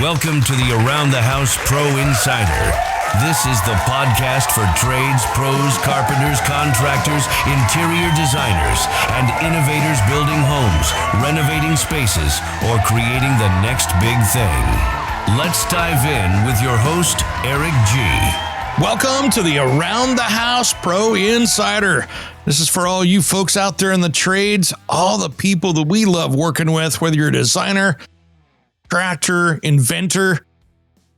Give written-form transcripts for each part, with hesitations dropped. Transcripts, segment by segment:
Welcome to the Around the House Pro Insider. This is the podcast for trades, pros, carpenters, contractors, interior designers, and innovators building homes, renovating spaces, or creating the next big thing. Let's dive in with your host, Eric G. Welcome to the Around the House Pro Insider. This is for all you folks out there in the trades, all the people that we love working with, whether you're a designer, contractor, inventor.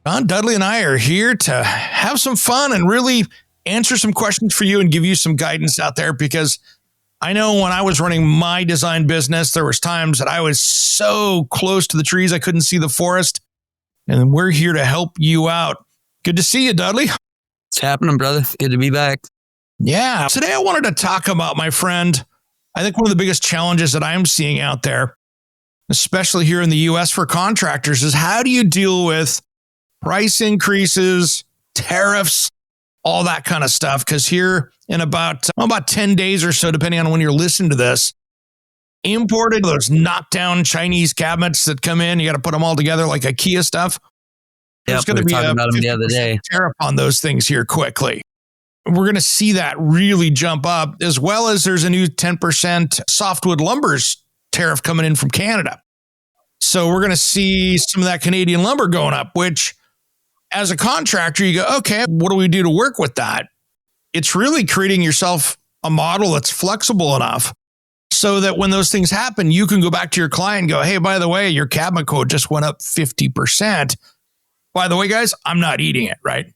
John Dudley and I are here to have some fun and really answer some questions for you and give you some guidance out there, because I know when I was running my design business, there was times that I was so close to the trees I couldn't see the forest, and we're here to help you out. Good to see you, Dudley. It's happening, brother. Good to be back. Yeah. Today I wanted to talk about, my friend, I think one of the biggest challenges that I'm seeing out there, especially here in the US for contractors, is how do you deal with price increases, tariffs, all that kind of stuff? Because here in about 10 days or so, depending on when you're listening to this, imported those knockdown Chinese cabinets that come in, you got to put them all together like IKEA stuff. There's going to be a about them the other day. Tariff on those things here quickly. We're going to see that really jump up, as well as there's a new 10% softwood lumbers tariff coming in from Canada. So we're going to see some of that Canadian lumber going up, which as a contractor, you go, okay, what do we do to work with that? It's really creating yourself a model that's flexible enough so that when those things happen, you can go back to your client and go, hey, by the way, your cabinet quote just went up 50%. By the way, guys, I'm not eating it, right?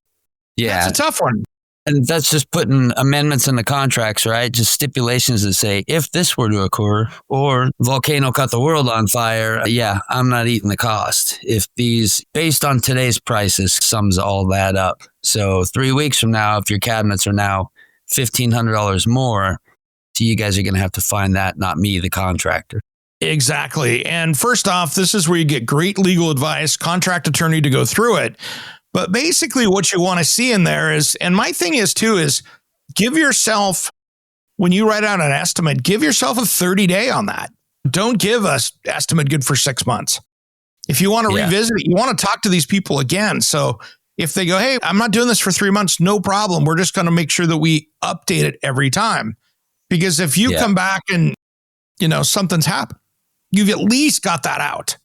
Yeah. It's a tough one. And that's just putting amendments in the contracts, right? Just stipulations that say, if this were to occur or volcano caught the world on fire, yeah, I'm not eating the cost. If these, based on today's prices, sums all that up. So 3 weeks from now, if your cabinets are now $1,500 more, so you guys are going to have to find that, not me, the contractor. Exactly. And first off, this is where you get great legal advice, contract attorney to go through it. But basically what you want to see in there is, and my thing is too, is give yourself, when you write out an estimate, give yourself a 30-day on that. Don't give us estimate good for 6 months. If you want to revisit it, you want to talk to these people again. So if they go, hey, I'm not doing this for 3 months, no problem. We're just going to make sure that we update it every time. Because if you come back and, something's happened, you've at least got that out.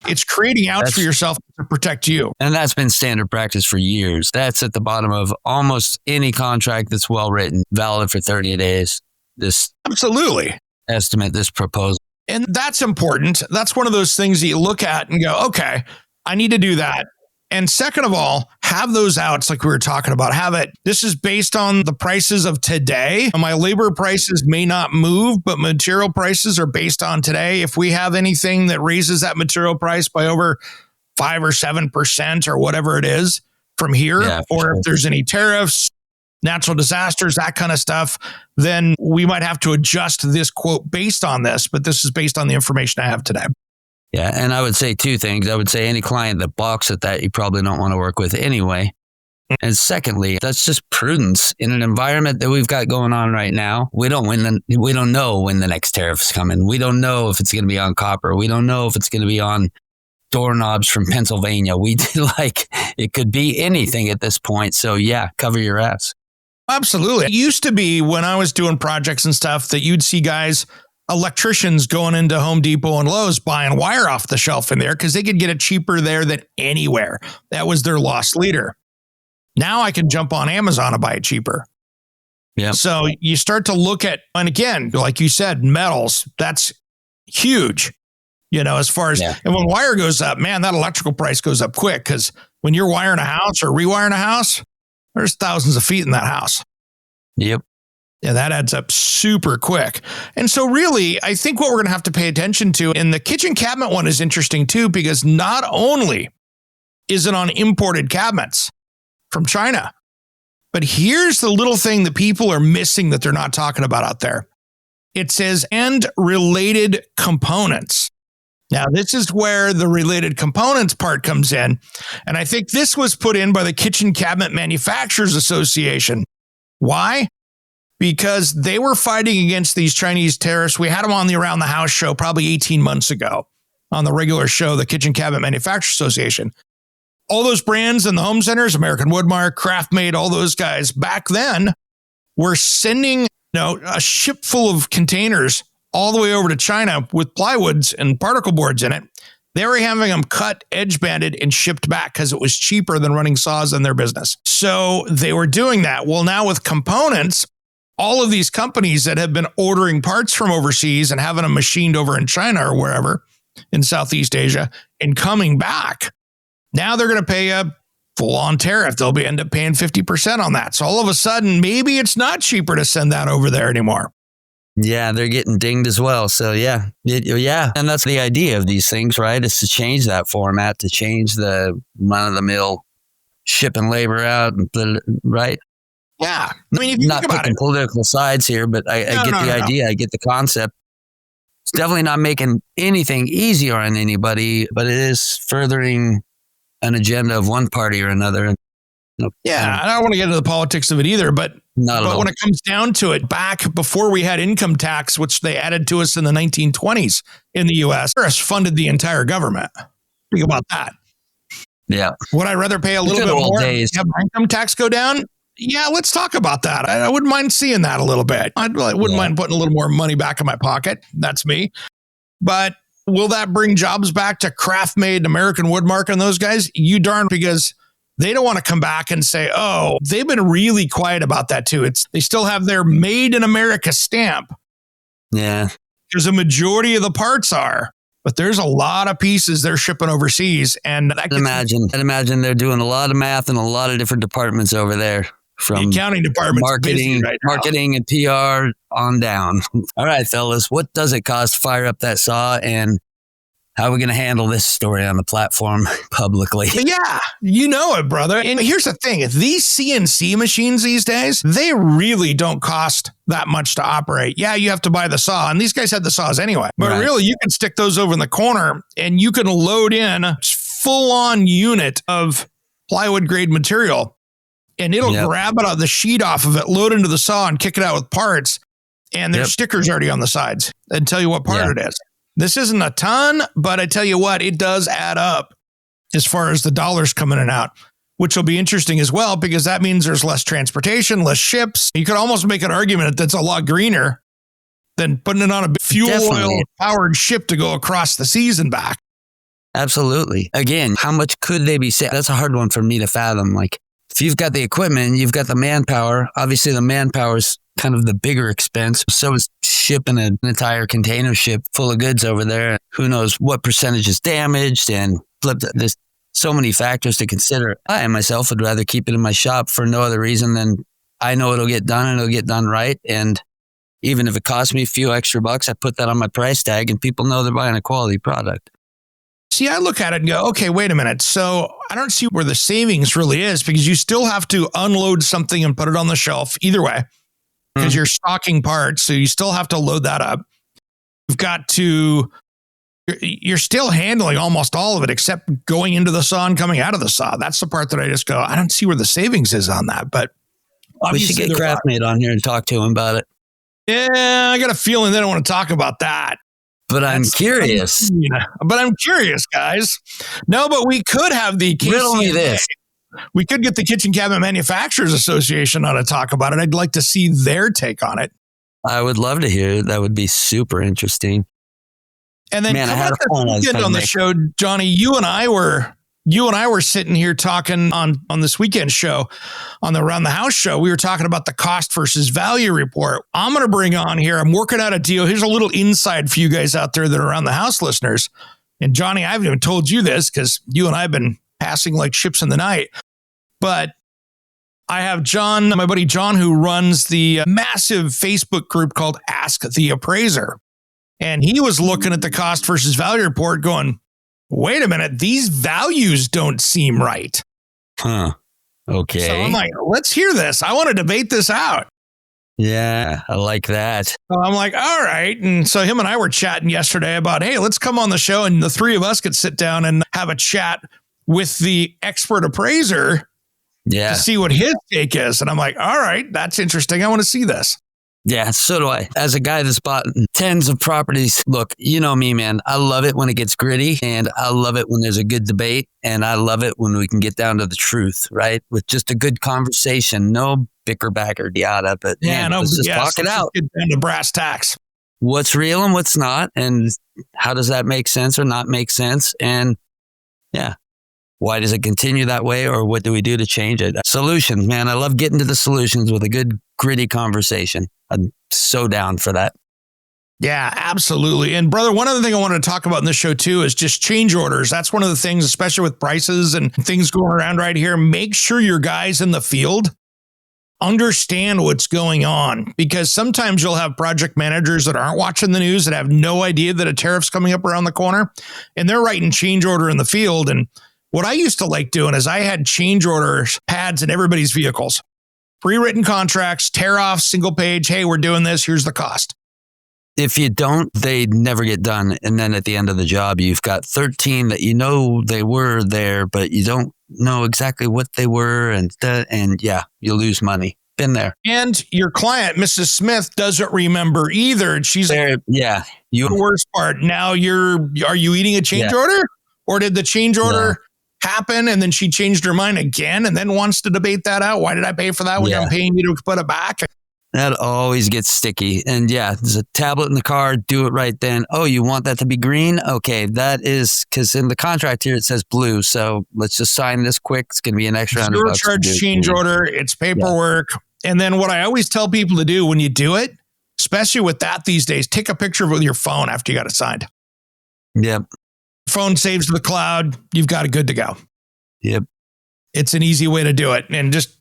It's creating outs for yourself to protect you. And that's been standard practice for years. That's at the bottom of almost any contract that's well written, valid for 30 days. This absolutely estimate, this proposal. And that's important. That's one of those things that you look at and go, okay, I need to do that. And second of all, have those outs like we were talking about. Have it. This is based on the prices of today. My labor prices may not move, but material prices are based on today. If we have anything that raises that material price by over 5 or 7% or whatever it is from here, or if there's any tariffs, natural disasters, that kind of stuff, then we might have to adjust this quote based on this. But this is based on the information I have today. Yeah, and I would say two things. I would say any client that balks at that, you probably don't want to work with anyway. And secondly, that's just prudence in an environment that we've got going on right now. We don't know when the next tariff's coming. We don't know if it's going to be on copper. We don't know if it's going to be on doorknobs from Pennsylvania. It could be anything at this point. So yeah, cover your ass. Absolutely. It used to be when I was doing projects and stuff that you'd see guys, electricians going into Home Depot and Lowe's buying wire off the shelf in there because they could get it cheaper there than anywhere. That was their loss leader. Now I can jump on Amazon and buy it cheaper. Yeah. So you start to look at, and again, like you said, metals, that's huge, as far as, and when wire goes up, man, that electrical price goes up quick, because when you're wiring a house or rewiring a house, there's thousands of feet in that house. Yep. Yeah, that adds up super quick. And so really, I think what we're going to have to pay attention to, and the kitchen cabinet one is interesting too, because not only is it on imported cabinets from China, but here's the little thing that people are missing that they're not talking about out there. It says, and related components. Now, this is where the related components part comes in. And I think this was put in by the Kitchen Cabinet Manufacturers Association. Why? Because they were fighting against these Chinese tariffs. We had them on the Around the House show probably 18 months ago. on the regular show, the Kitchen Cabinet Manufacturers Association. All those brands in the home centers, American Woodmark, Craftmade, all those guys back then were sending a ship full of containers all the way over to China with plywoods and particle boards in it. They were having them cut, edge banded, and shipped back because it was cheaper than running saws in their business. So they were doing that. Well, now with components, all of these companies that have been ordering parts from overseas and having them machined over in China or wherever in Southeast Asia and coming back, now they're going to pay a full-on tariff. They'll end up paying 50% on that. So all of a sudden, maybe it's not cheaper to send that over there anymore. Yeah, they're getting dinged as well. So yeah. And that's the idea of these things, right? Is to change that format, to change the run-of-the-mill shipping labor out, right? Yeah. I mean, if you not think about picking it, political sides here, but I get the idea. I get the concept. It's definitely not making anything easier on anybody, but it is furthering an agenda of one party or another. Yeah, I don't want to get into the politics of it either, but when it comes down to it, back before we had income tax, which they added to us in the 1920s in the U.S., tariffs funded the entire government. Think about that. Yeah. Would I rather pay a little bit more and have my income tax go down? Yeah, let's talk about that. I wouldn't mind seeing that a little bit. I wouldn't mind putting a little more money back in my pocket. That's me. But will that bring jobs back to Craftmade, American Woodmark, and those guys? You darn, because they don't want to come back and say, oh, they've been really quiet about that too. They still have their Made in America stamp. Yeah. Because a majority of the parts are. But there's a lot of pieces they're shipping overseas. And I'd imagine they're doing a lot of math in a lot of different departments over there. From the accounting department, marketing and PR on down. All right, fellas, what does it cost to fire up that saw, and how are we going to handle this story on the platform publicly? Yeah, you know it, brother. And here's the thing. These CNC machines these days, they really don't cost that much to operate. Yeah, you have to buy the saw, and these guys had the saws anyway. But really, you can stick those over in the corner, and you can load in a full-on unit of plywood grade material. And it'll grab it out the sheet off of it, load into the saw, and kick it out with parts. And there's stickers already on the sides and tell you what part it is. This isn't a ton, but I tell you what, it does add up as far as the dollars coming in and out, which will be interesting as well, because that means there's less transportation, less ships. You could almost make an argument that's a lot greener than putting it on a fuel oil powered ship to go across the seas and back. Absolutely. Again, how much could they be saved? That's a hard one for me to fathom. Like, if you've got the equipment, you've got the manpower. Obviously, the manpower is kind of the bigger expense. So is shipping an entire container ship full of goods over there. Who knows what percentage is damaged and flipped. There's so many factors to consider. I myself would rather keep it in my shop for no other reason than I know it'll get done and it'll get done right. And even if it costs me a few extra bucks, I put that on my price tag and people know they're buying a quality product. See, I look at it and go, okay, wait a minute. So I don't see where the savings really is, because you still have to unload something and put it on the shelf either way, because you're stocking parts. So you still have to load that up. You're still handling almost all of it except going into the saw and coming out of the saw. That's the part that I just go, I don't see where the savings is on that. But we should get Craftmade on here and talk to him about it. Yeah, I got a feeling they don't want to talk about that. But I'm curious. But I'm curious, guys. No, but we could have the riddle me this. We could get the Kitchen Cabinet Manufacturers Association on to talk about it. I'd like to see their take on it. I would love to hear it. That would be super interesting. And then I had on the show, Johnny, you and I were sitting here talking on this weekend show, on the Around the House show. We were talking about the cost versus value report. I'm going to bring on here. I'm working out a deal. Here's a little inside for you guys out there that are Around the House listeners. And Johnny, I haven't even told you this because you and I have been passing like ships in the night. But I have John, my buddy John, who runs the massive Facebook group called Ask the Appraiser. And he was looking at the cost versus value report going, wait a minute, these values don't seem right. Huh. Okay. So I'm like, let's hear this. I want to debate this out. Yeah, I like that. So I'm like, all right. And so him and I were chatting yesterday about, hey, let's come on the show and the three of us could sit down and have a chat with the expert appraiser to see what his take is. And I'm like, all right, that's interesting. I want to see this. Yeah, so do I. As a guy that's bought tens of properties, look, you know me, man. I love it when it gets gritty, and I love it when there's a good debate, and I love it when we can get down to the truth, right? With just a good conversation, no bicker backer yada, but let's just talk it out. Get down to brass tacks. What's real and what's not, and how does that make sense or not make sense? And why does it continue that way, or what do we do to change it? Solutions, man. I love getting to the solutions with a good gritty conversation. I'm so down for that. Yeah, absolutely. And brother, one other thing I wanted to talk about in this show too is just change orders. That's one of the things, especially with prices and things going around right here. Make sure your guys in the field understand what's going on, because sometimes you'll have project managers that aren't watching the news, that have no idea that a tariff's coming up around the corner, and they're writing change order in the field. And what I used to like doing is I had change order pads in everybody's vehicles. Pre-written contracts, tear off, single page. Hey, we're doing this. Here's the cost. If you don't, they never get done. And then at the end of the job, you've got 13 that you know they were there, but you don't know exactly what they were. And you lose money. Been there. And your client, Mrs. Smith, doesn't remember either. And she's there. Yeah. The worst part. Now are you eating a change order? Or did the change order happen and then she changed her mind again and then wants to debate that out? Why did I pay for that when I'm paying you to put it back? That always gets sticky. And there's a tablet in the car. Do it right then. Oh, you want that to be green? Okay, that is because in the contract here it says blue. So let's just sign this quick. It's going to be an extra $100. Zero charge change order. It's paperwork. Yeah. And then what I always tell people to do when you do it, especially with that these days, take a picture with your phone after you got it signed. Yep. Phone saves to the cloud. You've got it good to go. Yep. It's an easy way to do it. And just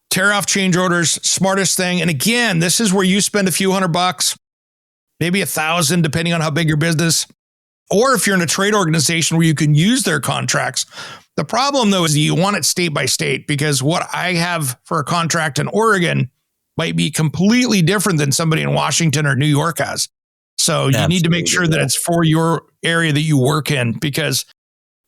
tear off change orders, smartest thing. And again, this is where you spend a few $100, maybe $1,000, depending on how big your business, or if you're in a trade organization where you can use their contracts. The problem though is you want it state by state, because what I have for a contract in Oregon might be completely different than somebody in Washington or New York has. So you need to make sure that it's for your area that you work in, because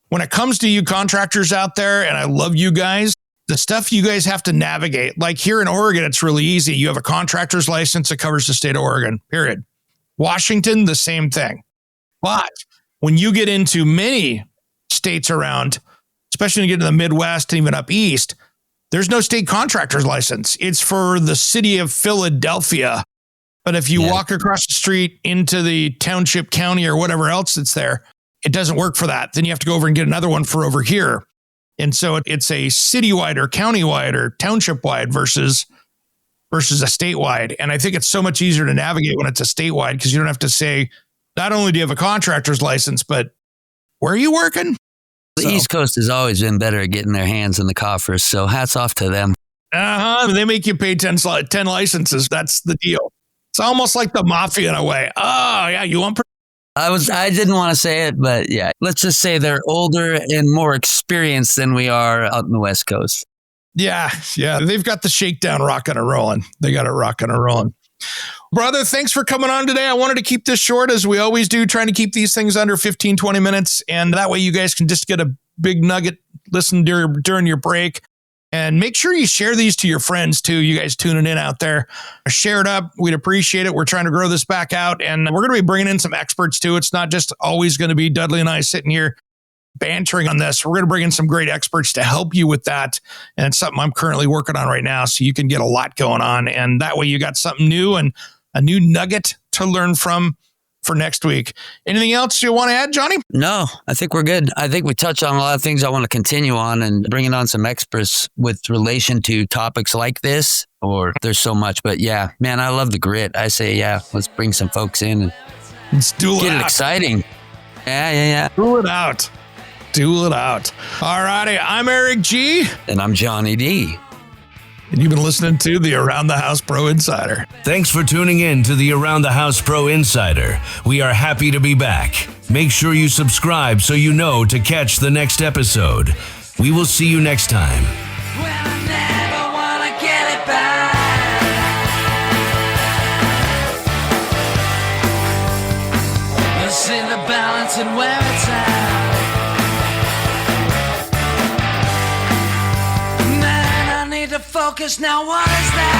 when it comes to you contractors out there, and I love you guys, the stuff you guys have to navigate, like here in Oregon, it's really easy. You have a contractor's license that covers the state of Oregon, period. Washington, the same thing. But when you get into many states around, especially when you get to the Midwest and even up east, there's no state contractor's license. It's for the city of Philadelphia. But if you walk across the street into the township, county, or whatever else that's there, it doesn't work for that. Then you have to go over and get another one for over here. And so it's a citywide or countywide or township-wide versus a statewide. And I think it's so much easier to navigate when it's a statewide, because you don't have to say, not only do you have a contractor's license, but where are you working? The East Coast has always been better at getting their hands in the coffers. So hats off to them. They make you pay 10 licenses. That's the deal. It's almost like the mafia in a way. Oh, yeah, you want... I didn't want to say it, but let's just say they're older and more experienced than we are out in the West Coast. Yeah. They've got the shakedown rocking and rolling. They got it rocking and rolling. Brother, thanks for coming on today. I wanted to keep this short, as we always do, trying to keep these things under 15, 20 minutes. And that way you guys can just get a big nugget, listen during your break. And make sure you share these to your friends too. You guys tuning in out there, share it up. We'd appreciate it. We're trying to grow this back out, and we're going to be bringing in some experts too. It's not just always going to be Dudley and I sitting here bantering on this. We're going to bring in some great experts to help you with that. And it's something I'm currently working on right now. So you can get a lot going on. And that way you got something new and a new nugget to learn from for next week. Anything else you want to add, Johnny? No, I think we're good. I think we touched on a lot of things I want to continue on, and bringing on some experts with relation to topics like this, or there's so much. But man, I love the grit. I say, let's bring some folks in and let's do get it exciting. Yeah. Do it out. All righty. I'm Eric G. And I'm Johnny D. And you've been listening to the Around the House Pro Insider. Thanks for tuning in to the Around the House Pro Insider. We are happy to be back. Make sure you subscribe so you know to catch the next episode. We will see you next time. When I never wanna get it back. I see the balance and where it's at. Man, I need to focus now. What is that?